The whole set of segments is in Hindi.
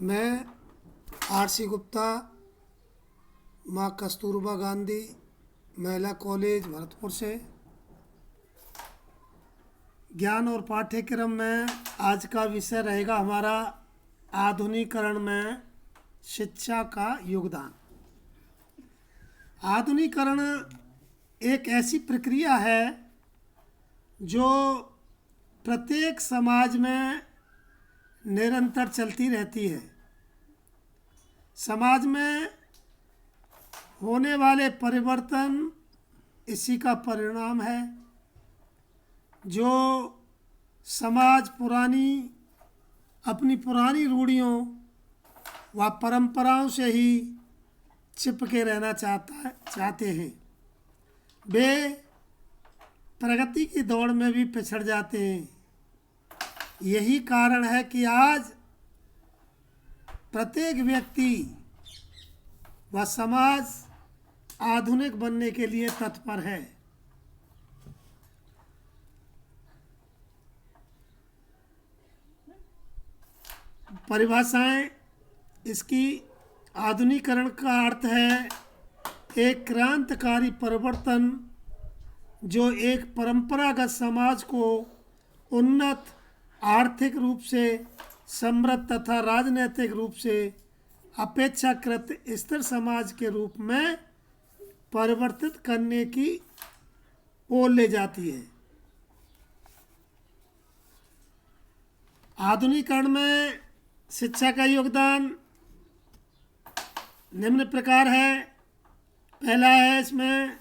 मैं आर.सी. गुप्ता, माँ कस्तूरबा गांधी महिला कॉलेज भरतपुर से ज्ञान और पाठ्यक्रम में आज का विषय रहेगा हमारा आधुनिकीकरण में शिक्षा का योगदान। आधुनिकीकरण एक ऐसी प्रक्रिया है जो प्रत्येक समाज में निरंतर चलती रहती है। समाज में होने वाले परिवर्तन इसी का परिणाम है। जो समाज अपनी पुरानी रूढ़ियों व परंपराओं से ही चिपके रहना चाहते हैं, वे प्रगति की दौड़ में भी पिछड़ जाते हैं। यही कारण है कि आज प्रत्येक व्यक्ति व समाज आधुनिक बनने के लिए तत्पर है। परिभाषाएं इसकी आधुनिकीकरण का अर्थ है एक क्रांतिकारी परिवर्तन जो एक परंपरागत समाज को उन्नत, आर्थिक रूप से समृद्ध तथा राजनीतिक रूप से अपेक्षाकृत स्थिर समाज के रूप में परिवर्तित करने की ओर ले जाती है। आधुनिकीकरण में शिक्षा का योगदान निम्न प्रकार है। पहला है इसमें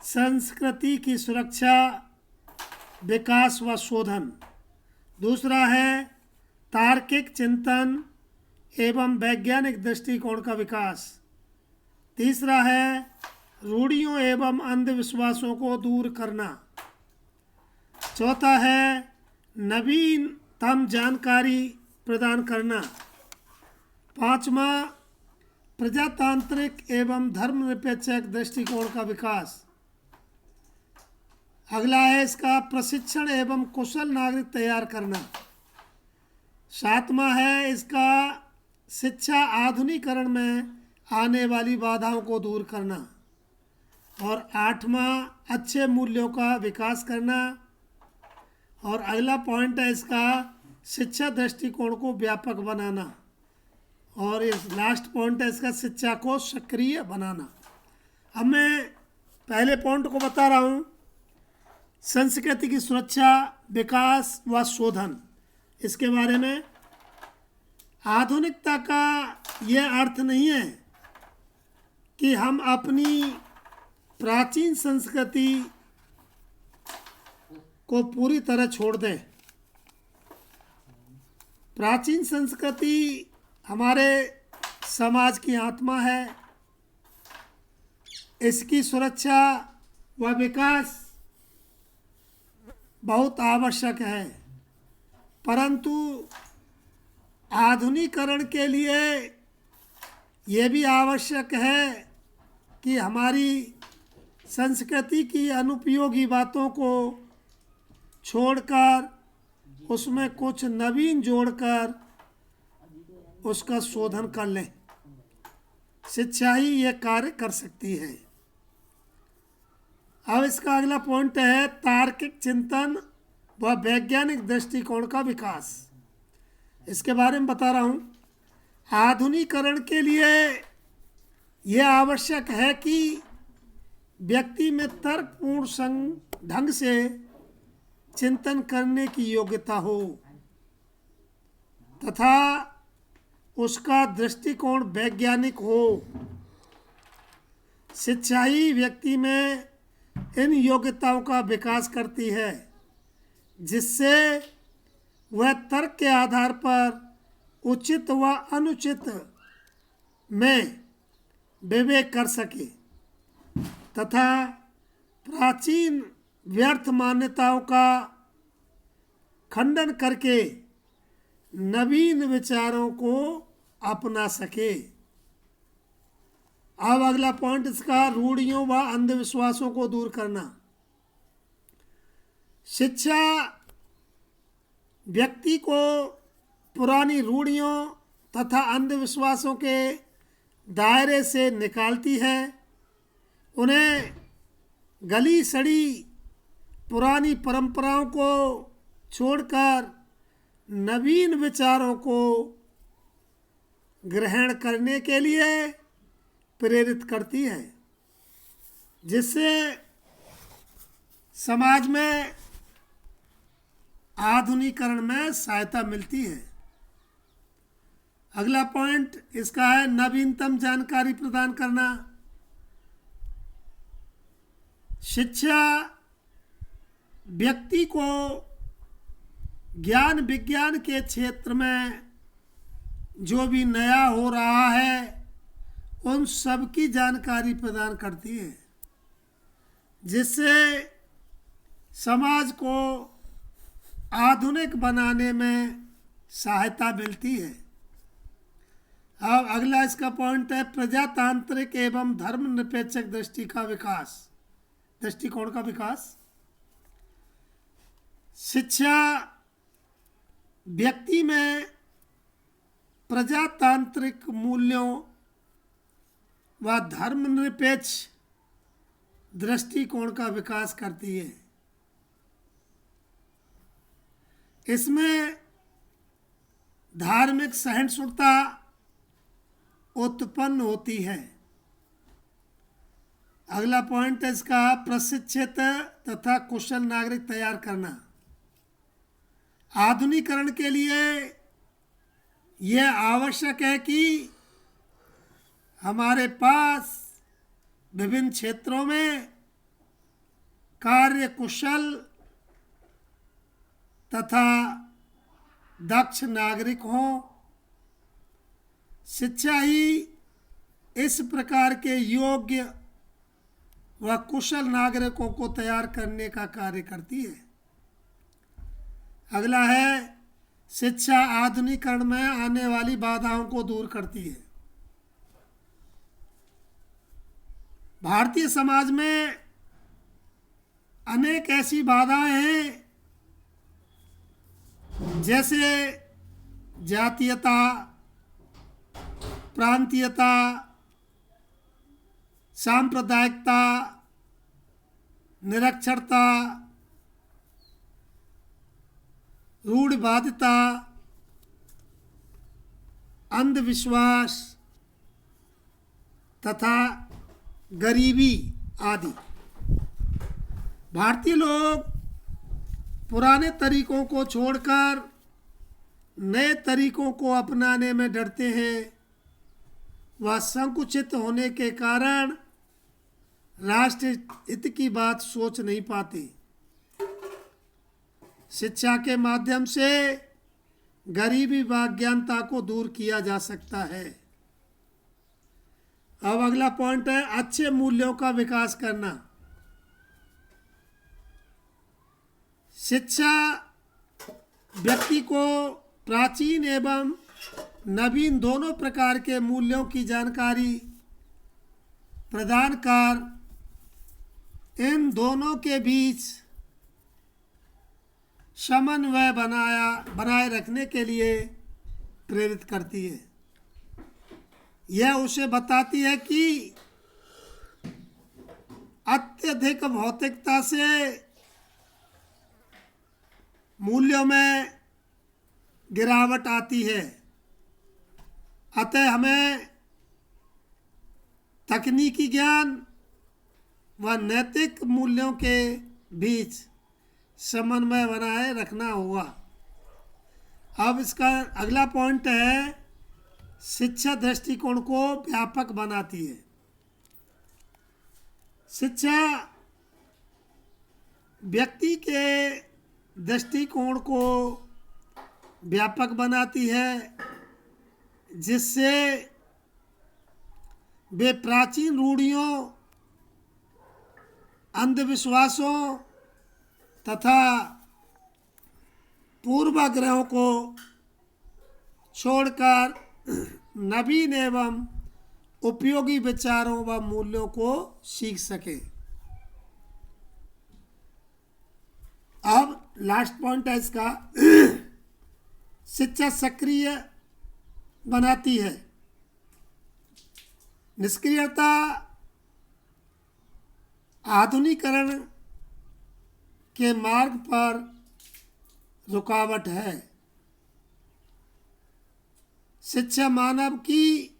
संस्कृति की सुरक्षा, विकास व शोधन। दूसरा है तार्किक चिंतन एवं वैज्ञानिक दृष्टिकोण का विकास। तीसरा है रूढ़ियों एवं अंधविश्वासों को दूर करना। चौथा है नवीनतम जानकारी प्रदान करना। पांचवा प्रजातांत्रिक एवं धर्मनिरपेक्ष दृष्टिकोण का विकास। अगला है इसका प्रशिक्षण एवं कुशल नागरिक तैयार करना। सातवां है इसका शिक्षा आधुनिकीकरण में आने वाली बाधाओं को दूर करना। और आठवां अच्छे मूल्यों का विकास करना। और अगला पॉइंट है इसका शिक्षा दृष्टिकोण को व्यापक बनाना। और इस लास्ट पॉइंट है इसका शिक्षा को सक्रिय बनाना। अब मैं पहले पॉइंट को बता रहा हूँ, संस्कृति की सुरक्षा, विकास व शोधन। इसके बारे में आधुनिकता का यह अर्थ नहीं है कि हम अपनी प्राचीन संस्कृति को पूरी तरह छोड़ दें। प्राचीन संस्कृति हमारे समाज की आत्मा है। इसकी सुरक्षा व विकास बहुत आवश्यक है, परंतु आधुनिकीकरण के लिए यह भी आवश्यक है कि हमारी संस्कृति की अनुपयोगी बातों को छोड़कर उसमें कुछ नवीन जोड़कर उसका शोधन कर लें। शिक्षा ही यह कार्य कर सकती है। अब इसका अगला पॉइंट है तार्किक चिंतन व वैज्ञानिक दृष्टिकोण का विकास। इसके बारे में बता रहा हूँ। आधुनिकीकरण के लिए यह आवश्यक है कि व्यक्ति में तर्कपूर्ण ढंग से चिंतन करने की योग्यता हो तथा उसका दृष्टिकोण वैज्ञानिक हो। शिक्षा ही व्यक्ति में इन योग्यताओं का विकास करती है, जिससे वह तर्क के आधार पर उचित व अनुचित में विवेक कर सके तथा प्राचीन व्यर्थ मान्यताओं का खंडन करके नवीन विचारों को अपना सके। अब अगला पॉइंट इसका रूढ़ियों व अंधविश्वासों को दूर करना। शिक्षा व्यक्ति को पुरानी रूढ़ियों तथा अंधविश्वासों के दायरे से निकालती है। उन्हें गली सड़ी पुरानी परंपराओं को छोड़कर नवीन विचारों को ग्रहण करने के लिए प्रेरित करती है, जिससे समाज में आधुनिकीकरण में सहायता मिलती है। अगला पॉइंट इसका है नवीनतम जानकारी प्रदान करना। शिक्षा व्यक्ति को ज्ञान विज्ञान के क्षेत्र में जो भी नया हो रहा है उन सब की जानकारी प्रदान करती है, जिससे समाज को आधुनिक बनाने में सहायता मिलती है। अब अगला इसका पॉइंट है प्रजातांत्रिक एवं धर्मनिरपेक्ष दृष्टिकोण का विकास। शिक्षा व्यक्ति में प्रजातांत्रिक मूल्यों व धर्मनिरपेक्ष दृष्टिकोण का विकास करती है। इसमें धार्मिक सहिष्णुता उत्पन्न होती है। अगला पॉइंट है इसका प्रशिक्षित तथा कुशल नागरिक तैयार करना। आधुनिकीकरण के लिए यह आवश्यक है कि हमारे पास विभिन्न क्षेत्रों में कार्य कुशल तथा दक्ष नागरिक हों। शिक्षा ही इस प्रकार के योग्य व कुशल नागरिकों को तैयार करने का कार्य करती है। अगला है शिक्षा आधुनिकीकरण में आने वाली बाधाओं को दूर करती है। भारतीय समाज में अनेक ऐसी बाधाएं हैं, जैसे जातीयता, प्रांतीयता, सांप्रदायिकता, निरक्षरता, रूढ़िवादिता, अंधविश्वास तथा गरीबी आदि। भारतीय लोग पुराने तरीकों को छोड़कर नए तरीकों को अपनाने में डरते हैं। वह संकुचित होने के कारण राष्ट्र हित की बात सोच नहीं पाते। शिक्षा के माध्यम से गरीबी व अज्ञानता को दूर किया जा सकता है। अब अगला पॉइंट है अच्छे मूल्यों का विकास करना। शिक्षा व्यक्ति को प्राचीन एवं नवीन दोनों प्रकार के मूल्यों की जानकारी प्रदान कर इन दोनों के बीच समन्वय बनाए रखने के लिए प्रेरित करती है। यह उसे बताती है कि अत्यधिक भौतिकता से मूल्यों में गिरावट आती है, अतः हमें तकनीकी ज्ञान व नैतिक मूल्यों के बीच समन्वय बनाए रखना होगा। अब इसका अगला पॉइंट है शिक्षा दृष्टिकोण को व्यापक बनाती है। शिक्षा व्यक्ति के दृष्टिकोण को व्यापक बनाती है, जिससे वे प्राचीन रूढ़ियों, अंधविश्वासों तथा पूर्वाग्रहों को छोड़कर नवीन एवं उपयोगी विचारों व मूल्यों को सीख सके। अब लास्ट पॉइंट है इसका शिक्षा सक्रिय बनाती है। निष्क्रियता आधुनिकीकरण के मार्ग पर रुकावट है। शिक्षा मानव की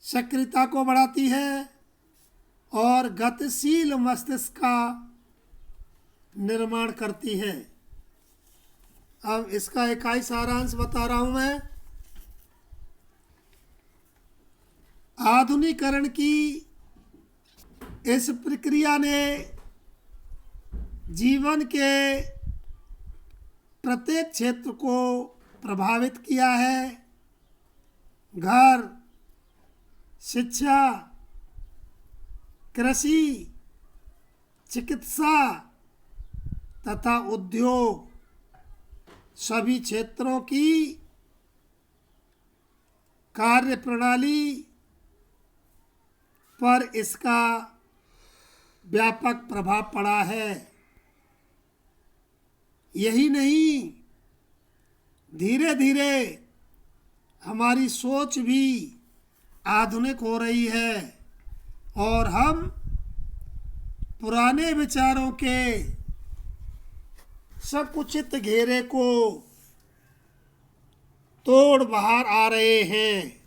सक्रियता को बढ़ाती है और गतिशील मस्तिष्क का निर्माण करती है। अब इसका इकाई सारांश बता रहा हूं मैं। आधुनिकीकरण की इस प्रक्रिया ने जीवन के प्रत्येक क्षेत्र को प्रभावित किया है। घर, शिक्षा, कृषि, चिकित्सा तथा उद्योग सभी क्षेत्रों की कार्य प्रणाली पर इसका व्यापक प्रभाव पड़ा है। यही नहीं, धीरे धीरे हमारी सोच भी आधुनिक हो रही है और हम पुराने विचारों के संकुचित घेरे को तोड़ बाहर आ रहे हैं।